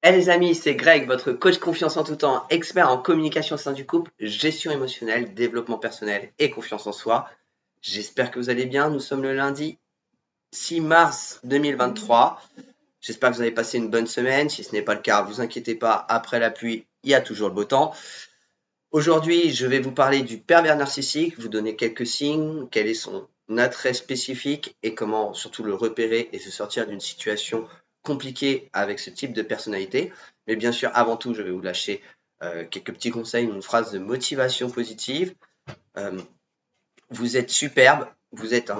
Hey les amis, c'est Greg, votre coach confiance en tout temps, expert en communication au sein du couple, gestion émotionnelle, développement personnel et confiance en soi. J'espère que vous allez bien. Nous sommes le lundi 6 mars 2023. J'espère que vous avez passé une bonne semaine. Si ce n'est pas le cas, vous inquiétez pas, après la pluie, il y a toujours le beau temps. Aujourd'hui, je vais vous parler du pervers narcissique, vous donner quelques signes, quel est son attrait spécifique et comment surtout le repérer et se sortir d'une situation compliquée avec ce type de personnalité. Mais bien sûr, avant tout, je vais vous lâcher quelques petits conseils, une phrase de motivation positive. Euh, vous êtes superbe, vous êtes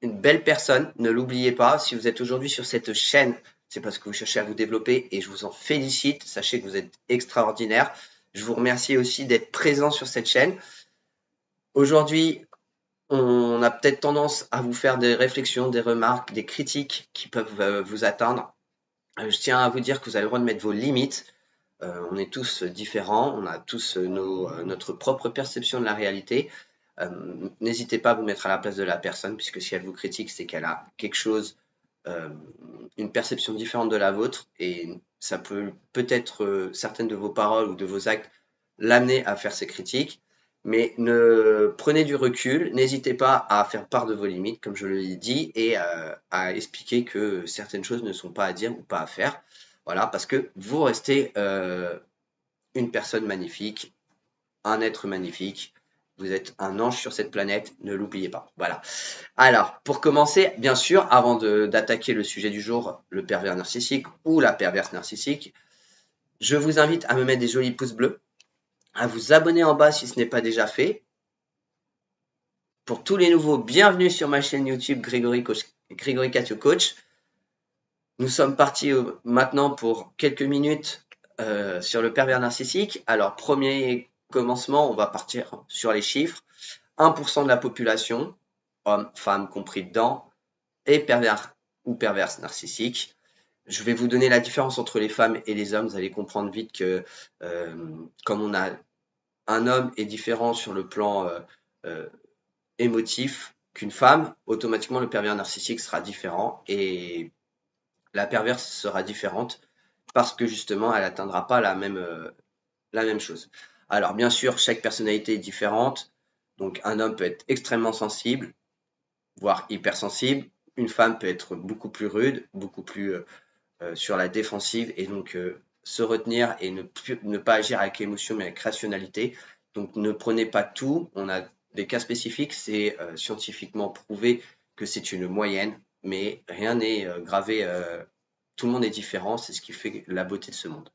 une belle personne, ne l'oubliez pas. Si vous êtes aujourd'hui sur cette chaîne, c'est parce que vous cherchez à vous développer et je vous en félicite. Sachez que vous êtes extraordinaire. Je vous remercie aussi d'être présent sur cette chaîne. Aujourd'hui, on a peut-être tendance à vous faire des réflexions, des remarques, des critiques qui peuvent vous atteindre. Je tiens à vous dire que vous avez le droit de mettre vos limites. On est tous différents, on a tous notre propre perception de la réalité. N'hésitez pas à vous mettre à la place de la personne, puisque si elle vous critique, c'est qu'elle a quelque chose, euh, une perception différente de la vôtre, et ça peut peut-être certaines de vos paroles ou de vos actes l'amener à faire ces critiques. Mais prenez du recul, n'hésitez pas à faire part de vos limites, comme je l'ai dit, et à expliquer que certaines choses ne sont pas à dire ou pas à faire. Voilà, parce que vous restez une personne magnifique, un être magnifique. Vous êtes un ange sur cette planète, ne l'oubliez pas. Voilà. Alors, pour commencer, bien sûr, avant d'attaquer le sujet du jour, le pervers narcissique ou la perverse narcissique, je vous invite à me mettre des jolis pouces bleus, à vous abonner en bas si ce n'est pas déjà fait. Pour tous les nouveaux, bienvenue sur ma chaîne YouTube Grégory Catio Coach. Nous sommes partis maintenant pour quelques minutes sur le pervers narcissique. Alors, premier commencement, on va partir sur les chiffres. 1% de la population, hommes, femmes compris dedans, est pervers ou perverse narcissique. Je vais vous donner la différence entre les femmes et les hommes. Vous allez comprendre vite que comme on a un homme est différent sur le plan euh, émotif qu'une femme, automatiquement le pervers narcissique sera différent et la perverse sera différente parce que justement elle n'atteindra pas la même chose. Alors bien sûr, chaque personnalité est différente. Donc un homme peut être extrêmement sensible, voire hypersensible. Une femme peut être beaucoup plus rude, beaucoup plus sur la défensive et donc se retenir et ne pas agir avec émotion mais avec rationalité. Donc ne prenez pas tout. On a des cas spécifiques, c'est scientifiquement prouvé que c'est une moyenne, mais rien n'est gravé. Tout le monde est différent, c'est ce qui fait la beauté de ce monde.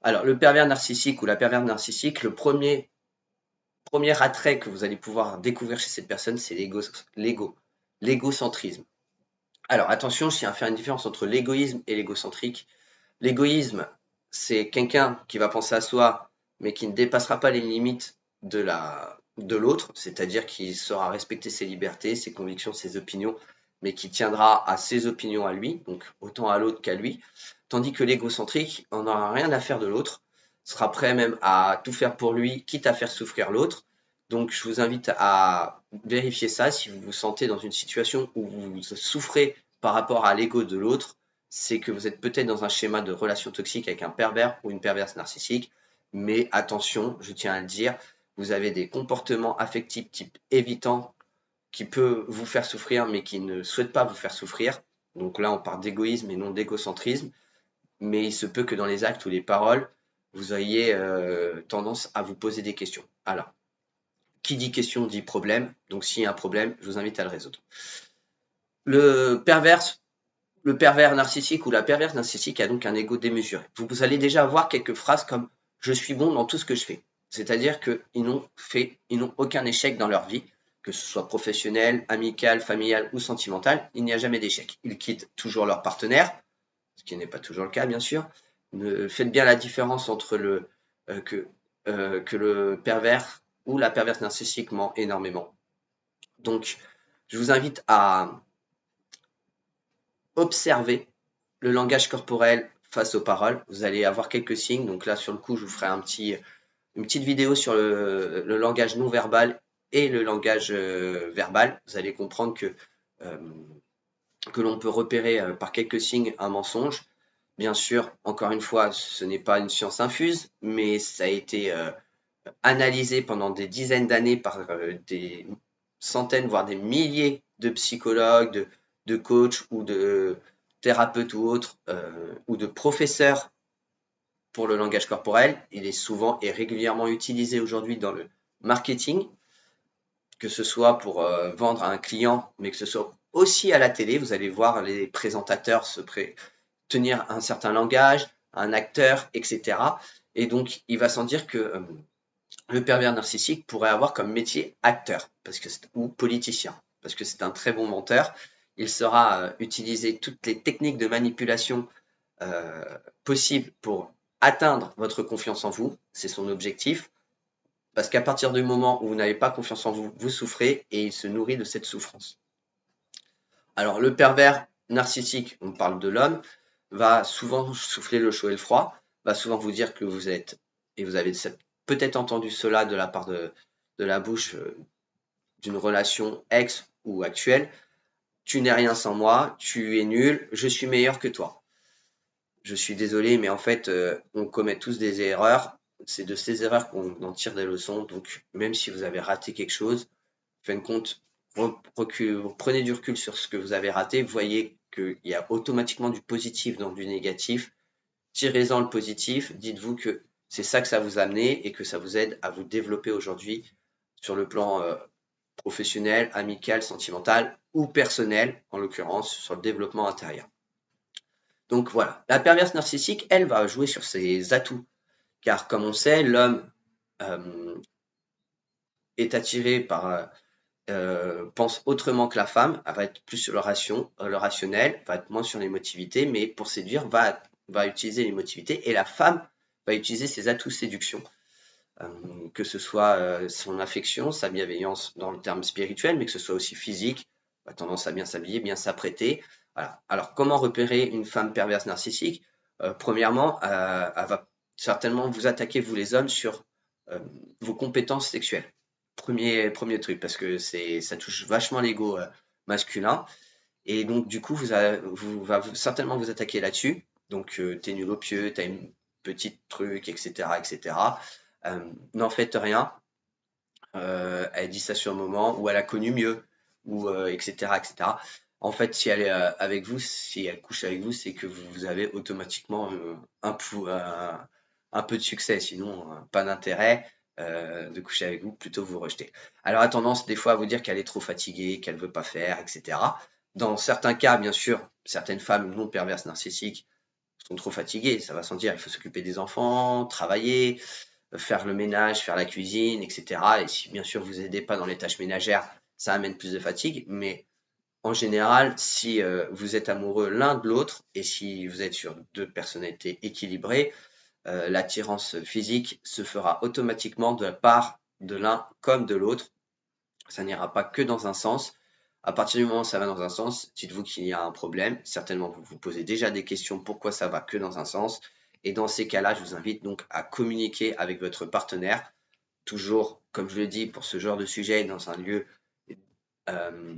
Alors, le pervers narcissique ou la perverse narcissique, le premier attrait que vous allez pouvoir découvrir chez cette personne, c'est l'égocentrisme. Alors, attention, je tiens à faire une différence entre l'égoïsme et l'égocentrique. L'égoïsme, c'est quelqu'un qui va penser à soi, mais qui ne dépassera pas les limites de l'autre, c'est-à-dire qui saura respecter ses libertés, ses convictions, ses opinions, mais qui tiendra à ses opinions à lui, donc autant à l'autre qu'à lui. Tandis que l'égocentrique, on n'aura rien à faire de l'autre, sera prêt même à tout faire pour lui, quitte à faire souffrir l'autre. Donc je vous invite à vérifier ça si vous vous sentez dans une situation où vous souffrez par rapport à l'ego de l'autre, c'est que vous êtes peut-être dans un schéma de relation toxique avec un pervers ou une perverse narcissique. Mais attention, je tiens à le dire, vous avez des comportements affectifs type évitant qui peut vous faire souffrir mais qui ne souhaite pas vous faire souffrir. Donc là, on parle d'égoïsme et non d'égocentrisme. Mais il se peut que dans les actes ou les paroles, vous ayez tendance à vous poser des questions. Alors, qui dit question dit problème. Donc s'il y a un problème, je vous invite à le résoudre. Le pervers narcissique ou la perverse narcissique a donc un ego démesuré. Vous allez déjà avoir quelques phrases comme je suis bon dans tout ce que je fais. C'est-à-dire qu'ils n'ont aucun échec dans leur vie, que ce soit professionnel, amical, familial ou sentimental. Il n'y a jamais d'échec. Ils quittent toujours leur partenaire, ce qui n'est pas toujours le cas, bien sûr. Faites bien la différence entre que le pervers ou la perverse narcissique ment énormément. Donc, je vous invite à observer le langage corporel face aux paroles. Vous allez avoir quelques signes. Donc là, sur le coup, je vous ferai une petite vidéo sur le langage non verbal et le langage verbal. Vous allez comprendre que l'on peut repérer par quelques signes un mensonge. Bien sûr, encore une fois, ce n'est pas une science infuse, mais ça a été analysé pendant des dizaines d'années par des centaines, voire des milliers de psychologues, de coachs ou de thérapeutes ou autres, ou de professeurs pour le langage corporel. Il est souvent et régulièrement utilisé aujourd'hui dans le marketing, que ce soit pour vendre à un client, mais que ce soit aussi à la télé. Vous allez voir les présentateurs tenir un certain langage, un acteur, etc. Et donc, il va sans dire que le pervers narcissique pourrait avoir comme métier acteur ou politicien, parce que c'est un très bon menteur. Il saura utiliser toutes les techniques de manipulation euh, possibles pour atteindre votre confiance en vous. C'est son objectif. Parce qu'à partir du moment où vous n'avez pas confiance en vous, vous souffrez et il se nourrit de cette souffrance. Alors, le pervers narcissique, on parle de l'homme, va souvent souffler le chaud et le froid, va souvent vous dire que vous êtes, et vous avez peut-être entendu cela de la part de la bouche d'une relation ex ou actuelle, tu n'es rien sans moi, tu es nul, je suis meilleur que toi. Je suis désolé, mais en fait, on commet tous des erreurs. C'est de ces erreurs qu'on en tire des leçons. Donc, même si vous avez raté quelque chose, fin de compte, prenez du recul sur ce que vous avez raté, voyez qu'il y a automatiquement du positif dans du négatif, tirez-en le positif, dites-vous que c'est ça que ça vous a amené et que ça vous aide à vous développer aujourd'hui sur le plan professionnel, amical, sentimental ou personnel, en l'occurrence sur le développement intérieur. Donc voilà, la perverse narcissique, elle va jouer sur ses atouts, car comme on sait, l'homme euh, est attiré par pense autrement que la femme, elle va être plus sur le rationnel, va être moins sur l'émotivité, mais pour séduire, va utiliser l'émotivité et la femme va utiliser ses atouts séduction, que ce soit son affection, sa bienveillance dans le terme spirituel, mais que ce soit aussi physique, a tendance à bien s'habiller, bien s'apprêter. Voilà. Alors, comment repérer une femme perverse narcissique? Premièrement, elle va certainement vous attaquer, vous les hommes, sur euh, vos compétences sexuelles. Premier truc, parce que ça touche vachement l'ego masculin. Et donc, du coup, va certainement vous attaquer là-dessus. Donc, t'es nul au pieu, t'as une petite truc, etc., etc. N'en faites rien. Elle dit ça sur le moment, ou elle a connu mieux, ou etc., etc. En fait, si elle est avec vous, si elle couche avec vous, c'est que vous avez automatiquement un peu de succès. Sinon, pas d'intérêt de coucher avec vous, plutôt vous rejeter. Alors, elle a tendance des fois à vous dire qu'elle est trop fatiguée, qu'elle veut pas faire, etc. Dans certains cas, bien sûr, certaines femmes non perverses narcissiques sont trop fatiguées, ça va sans dire. Il faut s'occuper des enfants, travailler, faire le ménage, faire la cuisine, etc. Et si bien sûr vous aidez pas dans les tâches ménagères, ça amène plus de fatigue. Mais en général, si vous êtes amoureux l'un de l'autre et si vous êtes sur deux personnalités équilibrées, l'attirance physique se fera automatiquement de la part de l'un comme de l'autre. Ça n'ira pas que dans un sens. À partir du moment où ça va dans un sens, dites-vous qu'il y a un problème. Certainement, vous vous posez déjà des questions pourquoi ça va que dans un sens. Et dans ces cas-là, je vous invite donc à communiquer avec votre partenaire. Toujours, comme je le dis, pour ce genre de sujet, dans un lieu euh,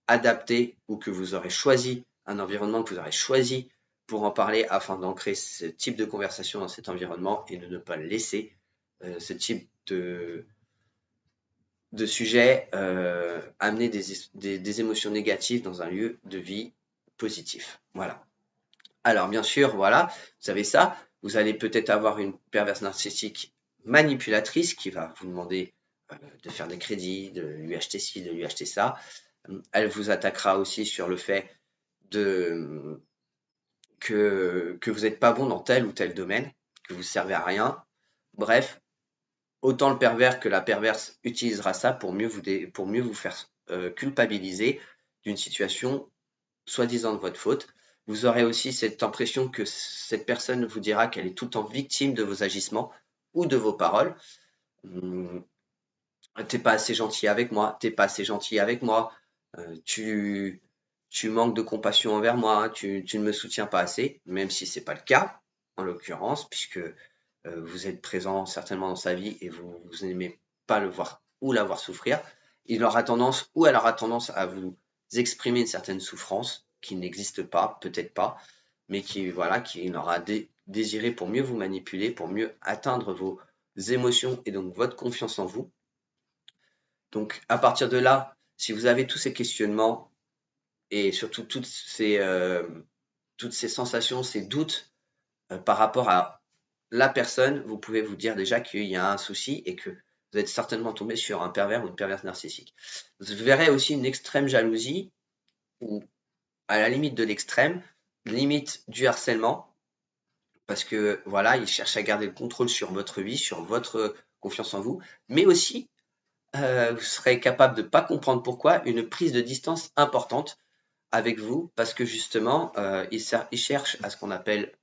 adapté ou que vous aurez choisi, un environnement que vous aurez choisi pour en parler afin d'ancrer ce type de conversation dans cet environnement et de ne pas laisser ce type de sujet amener des émotions négatives dans un lieu de vie positif. Voilà. Alors, bien sûr, voilà, vous savez ça. Vous allez peut-être avoir une perverse narcissique manipulatrice qui va vous demander de faire des crédits, de lui acheter ci, de lui acheter ça. Elle vous attaquera aussi sur le fait de, que vous n'êtes pas bon dans tel ou tel domaine, que vous ne servez à rien. Bref, autant le pervers que la perverse utilisera ça pour mieux vous faire culpabiliser d'une situation soi-disant de votre faute. Vous aurez aussi cette impression que cette personne vous dira qu'elle est tout le temps victime de vos agissements ou de vos paroles. Hum, T'es pas assez gentil avec moi, t'es pas assez gentil avec moi, euh, tu, tu manques de compassion envers moi, tu ne me soutiens pas assez, même si c'est pas le cas, en l'occurrence, puisque vous êtes présent certainement dans sa vie et vous n'aimez pas le voir ou la voir souffrir. Il aura tendance ou elle aura tendance à vous exprimer une certaine souffrance qui n'existe pas, peut-être pas, mais qui l'aura désiré pour mieux vous manipuler, pour mieux atteindre vos émotions et donc votre confiance en vous. Donc, à partir de là, si vous avez tous ces questionnements et surtout toutes ces sensations, ces doutes par rapport à la personne, vous pouvez vous dire déjà qu'il y a un souci et que vous êtes certainement tombé sur un pervers ou une perverse narcissique. Vous verrez aussi une extrême jalousie ou à la limite de l'extrême, limite du harcèlement, parce que voilà, il cherche à garder le contrôle sur votre vie, sur votre confiance en vous, mais aussi vous serez capable de ne pas comprendre pourquoi, une prise de distance importante avec vous, parce que justement, il cherche à ce qu'on appelle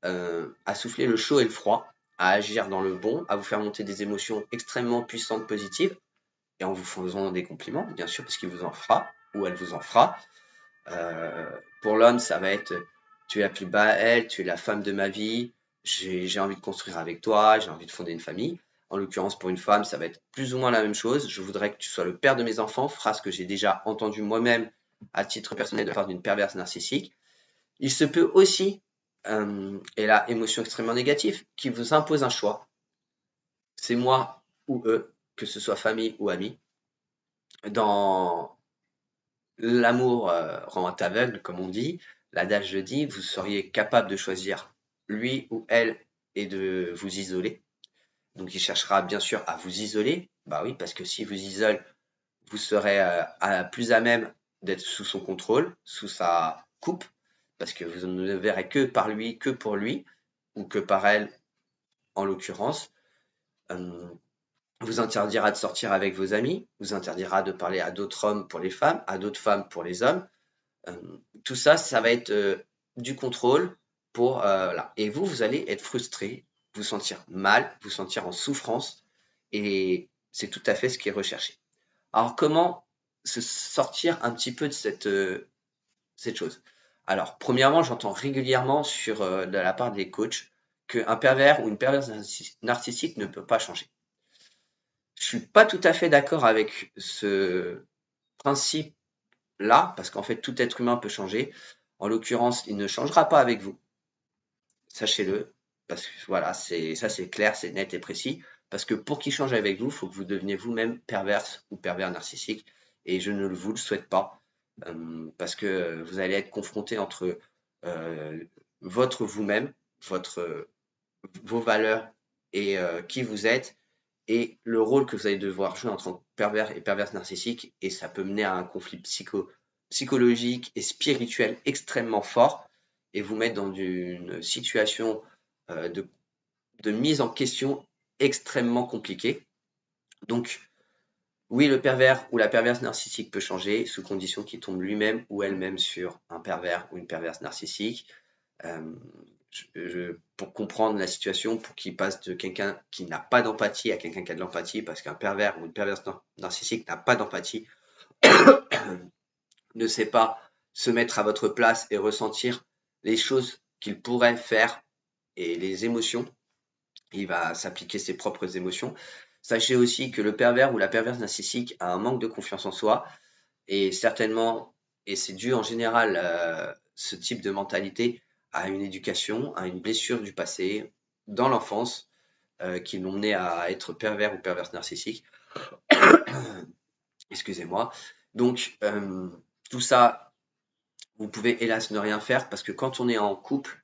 à souffler le chaud et le froid, à agir dans le bon, à vous faire monter des émotions extrêmement puissantes, positives, et en vous faisant des compliments, bien sûr, parce qu'il vous en fera, ou elle vous en fera. Pour l'homme, ça va être tu es la plus belle, tu es la femme de ma vie, j'ai envie de construire avec toi, j'ai envie de fonder une famille. En l'occurrence, pour une femme, ça va être plus ou moins la même chose. Je voudrais que tu sois le père de mes enfants, phrase que j'ai déjà entendue moi-même à titre personnel de la part d'une perverse narcissique. Il se peut aussi, et là, émotion extrêmement négative, qui vous impose un choix. C'est moi ou eux, que ce soit famille ou amis. Dans l'amour rend aveugle, comme on dit, l'adage le dit, vous seriez capable de choisir lui ou elle et de vous isoler. Donc il cherchera bien sûr à vous isoler. Bah oui, parce que si vous isole, vous serez plus à même d'être sous son contrôle, sous sa coupe, parce que vous ne verrez que par lui, que pour lui, ou que par elle en l'occurrence. Euh, vous interdira de sortir avec vos amis, vous interdira de parler à d'autres hommes pour les femmes, à d'autres femmes pour les hommes. Euh, tout ça, ça va être du contrôle pour voilà. Et vous allez être frustré, vous sentir mal, vous sentir en souffrance, et c'est tout à fait ce qui est recherché. Alors, comment se sortir un petit peu de cette chose? Alors, premièrement, j'entends régulièrement de la part des coachs qu'un pervers ou une perverse narcissique ne peut pas changer. Je suis pas tout à fait d'accord avec ce principe-là, parce qu'en fait, tout être humain peut changer. En l'occurrence, il ne changera pas avec vous, sachez-le, parce que voilà, c'est clair, c'est net et précis. Parce que pour qu'il change avec vous, il faut que vous deveniez vous-même perverse ou pervers narcissique, et je ne vous le souhaite pas, parce que vous allez être confronté entre euh, votre vous-même, vos valeurs et qui vous êtes, et le rôle que vous allez devoir jouer entre pervers et perverse narcissique, et ça peut mener à un conflit psychologique et spirituel extrêmement fort, et vous mettre dans une situation euh, de, de mise en question extrêmement compliquée. Donc, oui, le pervers ou la perverse narcissique peut changer sous condition qu'il tombe lui-même ou elle-même sur un pervers ou une perverse narcissique. Euh, pour comprendre la situation, pour qu'il passe de quelqu'un qui n'a pas d'empathie à quelqu'un qui a de l'empathie, parce qu'un pervers ou une perverse narcissique n'a pas d'empathie, ne sait pas se mettre à votre place et ressentir les choses qu'il pourrait faire et les émotions. Il va s'appliquer ses propres émotions. Sachez aussi que le pervers ou la perverse narcissique a un manque de confiance en soi, et certainement, et c'est dû en général ce type de mentalité à une éducation, à une blessure du passé, dans l'enfance, qui l'ont mené à être pervers ou perverse narcissique. Excusez-moi. Donc, tout ça, vous pouvez hélas ne rien faire, parce que quand on est en couple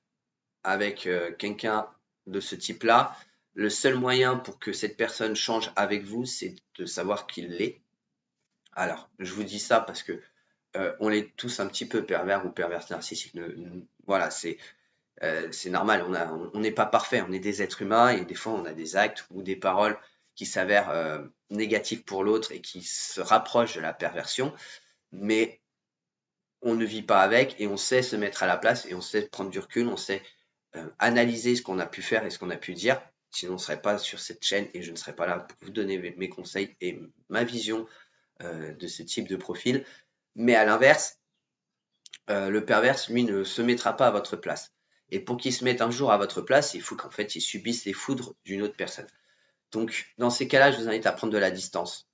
avec quelqu'un de ce type-là, le seul moyen pour que cette personne change avec vous, c'est de savoir qu'il l'est. Alors, je vous dis ça parce que on est tous un petit peu pervers ou perverses narcissiques. Voilà, c'est normal. On n'est pas parfait. On est des êtres humains, et des fois, on a des actes ou des paroles qui s'avèrent négatifs pour l'autre et qui se rapprochent de la perversion. Mais on ne vit pas avec, et on sait se mettre à la place, et on sait prendre du recul, on sait analyser ce qu'on a pu faire et ce qu'on a pu dire. Sinon, on ne serait pas sur cette chaîne, et je ne serais pas là pour vous donner mes conseils et ma vision de ce type de profil. Mais à l'inverse, le perverse, lui, ne se mettra pas à votre place. Et pour qu'il se mette un jour à votre place, il faut qu'en fait, il subisse les foudres d'une autre personne. Donc, dans ces cas-là, je vous invite à prendre de la distance,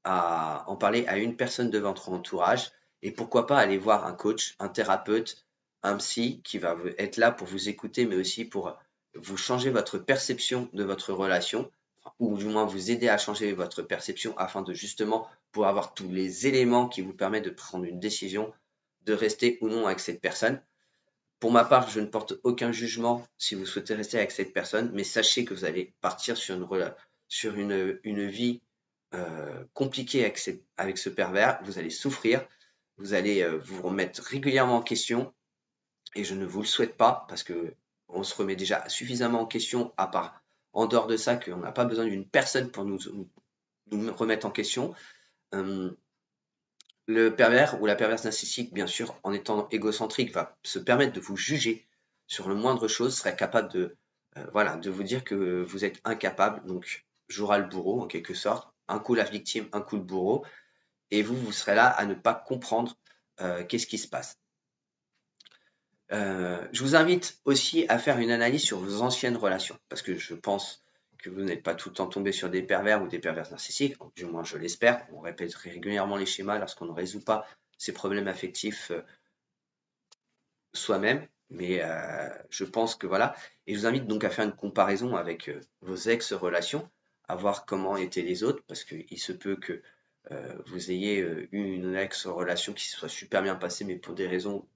à en parler à une personne de votre entourage, et pourquoi pas aller voir un coach, un thérapeute, un psy qui va être là pour vous écouter, mais aussi pour vous changer votre perception de votre relation, ou du moins vous aider à changer votre perception afin de justement pouvoir avoir tous les éléments qui vous permettent de prendre une décision de rester ou non avec cette personne. Pour ma part, je ne porte aucun jugement si vous souhaitez rester avec cette personne, mais sachez que vous allez partir sur une vie compliquée avec ce pervers. Vous allez souffrir, vous allez vous remettre régulièrement en question, et je ne vous le souhaite pas parce que on se remet déjà suffisamment en question, à part en dehors de ça, qu'on n'a pas besoin d'une personne pour nous remettre en question. Le pervers ou la perverse narcissique, bien sûr, en étant égocentrique, va se permettre de vous juger sur le moindre chose, serait capable voilà, de vous dire que vous êtes incapable, donc jouera le bourreau en quelque sorte, un coup la victime, un coup le bourreau, et vous serez là à ne pas comprendre qu'est-ce qui se passe. Je vous invite aussi à faire une analyse sur vos anciennes relations, parce que je pense que vous n'êtes pas tout le temps tombé sur des pervers ou des perverses narcissiques, du moins je l'espère. On répète régulièrement les schémas lorsqu'on ne résout pas ces problèmes affectifs soi-même, mais je pense que voilà. Et je vous invite donc à faire une comparaison avec vos ex-relations, à voir comment étaient les autres, parce qu'il se peut que vous ayez eu une ex-relation qui se soit super bien passée, mais pour des raisons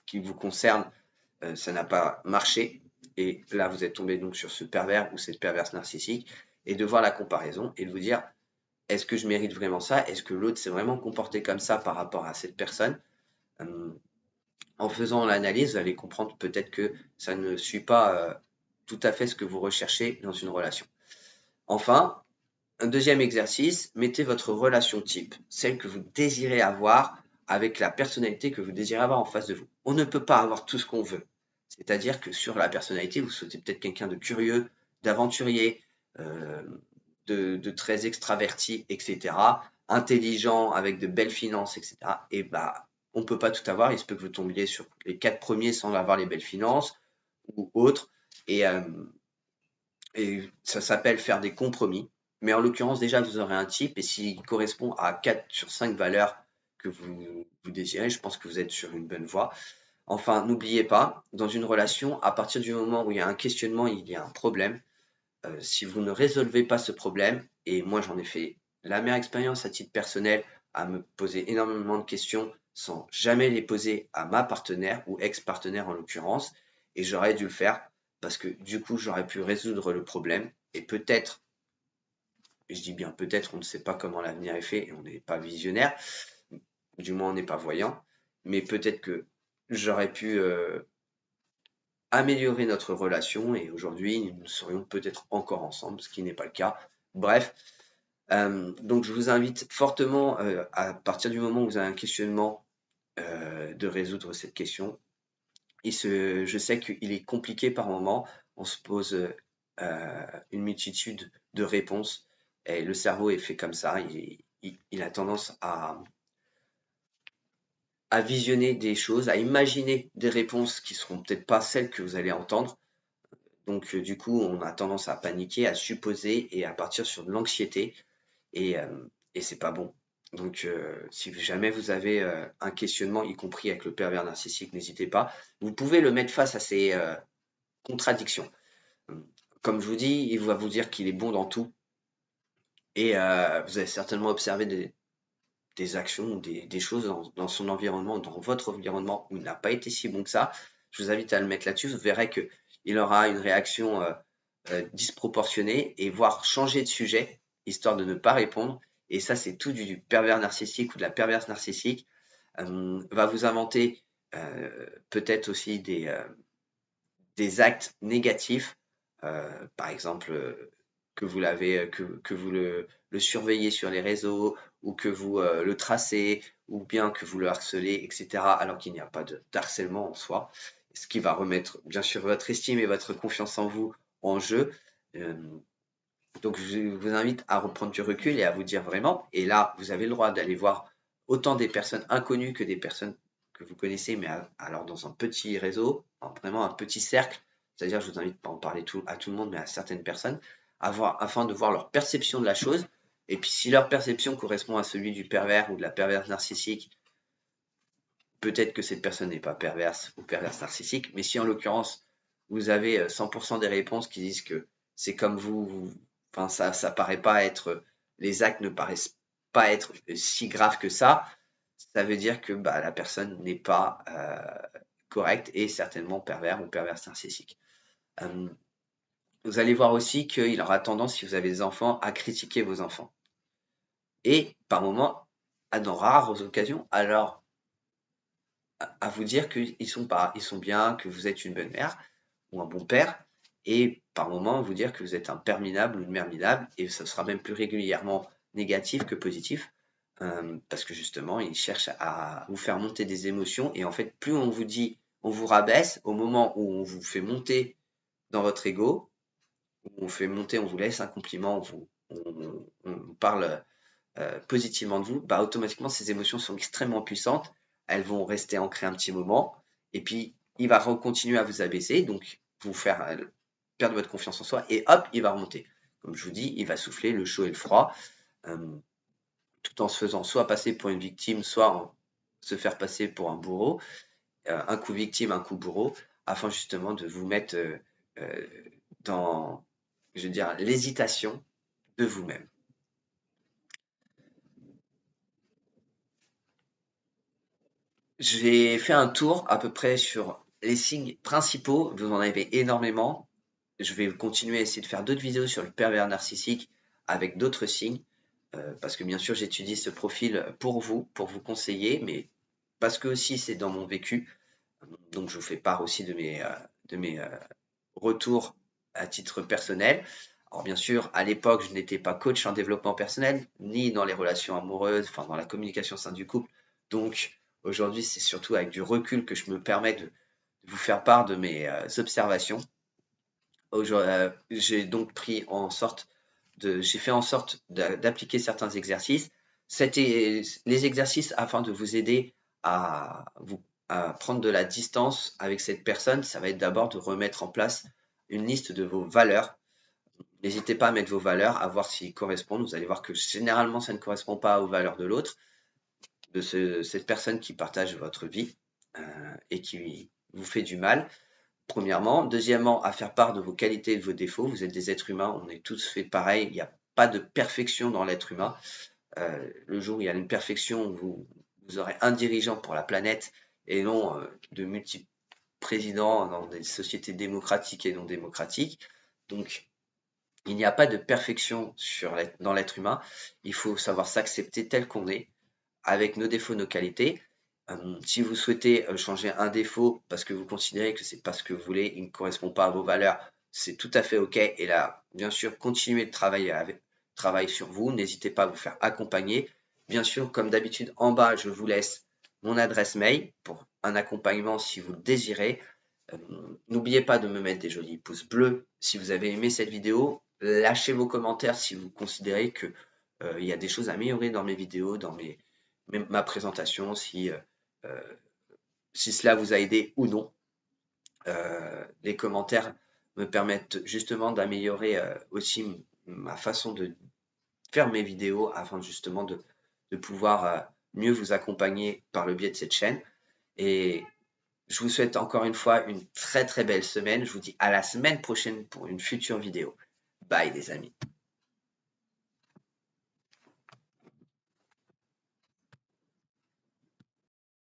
qui vous concernent, ça n'a pas marché. Et là, vous êtes tombé donc sur ce pervers ou cette perverse narcissique, et de voir la comparaison et de vous dire, est-ce que je mérite vraiment ça? Est-ce que l'autre s'est vraiment comporté comme ça par rapport à cette personne? En faisant l'analyse, vous allez comprendre peut-être que ça ne suit pas tout à fait ce que vous recherchez dans une relation. Enfin, un deuxième exercice, mettez votre relation type, celle que vous désirez avoir avec la personnalité que vous désirez avoir en face de vous. On ne peut pas avoir tout ce qu'on veut. C'est-à-dire que sur la personnalité, vous souhaitez peut-être quelqu'un de curieux, d'aventurier, euh, de très extraverti, etc., intelligent, avec de belles finances, etc. Et bah, on ne peut pas tout avoir. Il se peut que vous tombiez sur les 4 premiers sans avoir les belles finances ou autres. Et ça s'appelle faire des compromis. Mais en l'occurrence, déjà, vous aurez un type, et s'il correspond à 4 sur 5 valeurs que vous désirez, je pense que vous êtes sur une bonne voie. Enfin, n'oubliez pas, dans une relation, à partir du moment où il y a un questionnement, il y a un problème. Si vous ne résolvez pas ce problème, et moi j'en ai fait la meilleure expérience à titre personnel, à me poser énormément de questions sans jamais les poser à ma partenaire ou ex-partenaire en l'occurrence, et j'aurais dû le faire parce que du coup j'aurais pu résoudre le problème, et peut-être, je dis bien peut-être, on ne sait pas comment l'avenir est fait et on n'est pas visionnaire, du moins on n'est pas voyant, mais peut-être que j'aurais pu améliorer notre relation et aujourd'hui nous serions peut-être encore ensemble, ce qui n'est pas le cas. Bref, donc je vous invite fortement à partir du moment où vous avez un questionnement de résoudre cette question. Je sais qu'il est compliqué par moment, on se pose une multitude de réponses et le cerveau est fait comme ça, il a tendance à visionner des choses, à imaginer des réponses qui seront peut-être pas celles que vous allez entendre. Donc, du coup, on a tendance à paniquer, à supposer et à partir sur de l'anxiété. Et c'est pas bon. Donc, si jamais vous avez un questionnement, y compris avec le pervers narcissique, n'hésitez pas. Vous pouvez le mettre face à ces contradictions. Comme je vous dis, il va vous dire qu'il est bon dans tout. Et vous avez certainement observé des actions ou des choses dans son environnement, dans votre environnement, où il n'a pas été si bon que ça. Je vous invite à le mettre là-dessus. Vous verrez qu'il aura une réaction disproportionnée et voire changer de sujet, histoire de ne pas répondre. Et ça, c'est tout du pervers narcissique ou de la perverse narcissique. Va vous inventer peut-être aussi des actes négatifs, par exemple que vous l'avez, que vous le surveillez sur les réseaux ou que vous le tracez ou bien que vous le harcelez, etc. Alors qu'il n'y a pas d'harcèlement en soi, ce qui va remettre bien sûr votre estime et votre confiance en vous en jeu. Euh, donc je vous invite à reprendre du recul et à vous dire vraiment, et là vous avez le droit d'aller voir autant des personnes inconnues que des personnes que vous connaissez, mais alors dans un petit réseau, vraiment un petit cercle, c'est-à-dire je vous invite pas à en parler à tout le monde, mais à certaines personnes, afin de voir leur perception de la chose, et puis si leur perception correspond à celui du pervers ou de la perverse narcissique, peut-être que cette personne n'est pas perverse ou perverse narcissique, mais si en l'occurrence, vous avez 100% des réponses qui disent que c'est comme enfin, ça paraît pas être, les actes ne paraissent pas être si graves que ça veut dire que bah, la personne n'est pas correcte et certainement pervers ou perverse narcissique. Vous allez voir aussi qu'il aura tendance, si vous avez des enfants, à critiquer vos enfants. Et par moments, dans rares occasions, alors à vous dire qu'ils sont pas, ils sont bien, que vous êtes une bonne mère ou un bon père, et par moments vous dire que vous êtes un père minable ou une mère minable, et ce sera même plus régulièrement négatif que positif, parce que justement, ils cherchent à vous faire monter des émotions, et en fait, plus on vous dit, on vous rabaisse, au moment où on vous fait monter dans votre ego, où on fait monter, on vous laisse un compliment, on parle positivement de vous, bah, automatiquement, ces émotions sont extrêmement puissantes. Elles vont rester ancrées un petit moment. Et puis, il va continuer à vous abaisser, donc vous faire perdre votre confiance en soi. Et hop, il va remonter. Comme je vous dis, il va souffler le chaud et le froid, tout en se faisant soit passer pour une victime, soit se faire passer pour un bourreau. Un coup victime, un coup bourreau, afin justement de vous mettre dans, je veux dire, l'hésitation de vous-même. J'ai fait un tour à peu près sur les signes principaux. Vous en avez énormément. Je vais continuer à essayer de faire d'autres vidéos sur le pervers narcissique avec d'autres signes. Parce que bien sûr, j'étudie ce profil pour vous conseiller, mais parce que aussi c'est dans mon vécu. Donc je vous fais part aussi de mes retours à titre personnel. Alors bien sûr, à l'époque, je n'étais pas coach en développement personnel, ni dans les relations amoureuses, enfin dans la communication au sein du couple. Donc aujourd'hui, c'est surtout avec du recul que je me permets de vous faire part de mes observations. J'ai donc j'ai fait en sorte d'appliquer certains exercices. C'était les exercices afin de vous aider à à prendre de la distance avec cette personne. Ça va être d'abord de remettre en place une liste de vos valeurs. N'hésitez pas à mettre vos valeurs, à voir s'ils correspondent. Vous allez voir que généralement, ça ne correspond pas aux valeurs de l'autre, de cette personne qui partage votre vie et qui vous fait du mal. Premièrement. Deuxièmement, à faire part de vos qualités et de vos défauts. Vous êtes des êtres humains, on est tous faits pareil. Il n'y a pas de perfection dans l'être humain. Le jour où il y a une perfection, vous aurez un dirigeant pour la planète et non de multiples présidents dans des sociétés démocratiques et non démocratiques. Donc, il n'y a pas de perfection dans l'être humain. Il faut savoir s'accepter tel qu'on est, avec nos défauts, nos qualités. Si vous souhaitez changer un défaut parce que vous considérez que c'est pas ce que vous voulez, il ne correspond pas à vos valeurs, c'est tout à fait OK. Et là, bien sûr, continuez de travailler sur vous. N'hésitez pas à vous faire accompagner. Bien sûr, comme d'habitude, en bas, je vous laisse mon adresse mail pour un accompagnement si vous le désirez. N'oubliez pas de me mettre des jolis pouces bleus si vous avez aimé cette vidéo. Lâchez vos commentaires si vous considérez que il y a des choses à améliorer dans mes vidéos, dans ma présentation, si cela vous a aidé ou non. Les commentaires me permettent justement d'améliorer aussi ma façon de faire mes vidéos afin justement de pouvoir mieux vous accompagner par le biais de cette chaîne. Et je vous souhaite encore une fois une très très belle semaine. Je vous dis à la semaine prochaine pour une future vidéo. Bye les amis.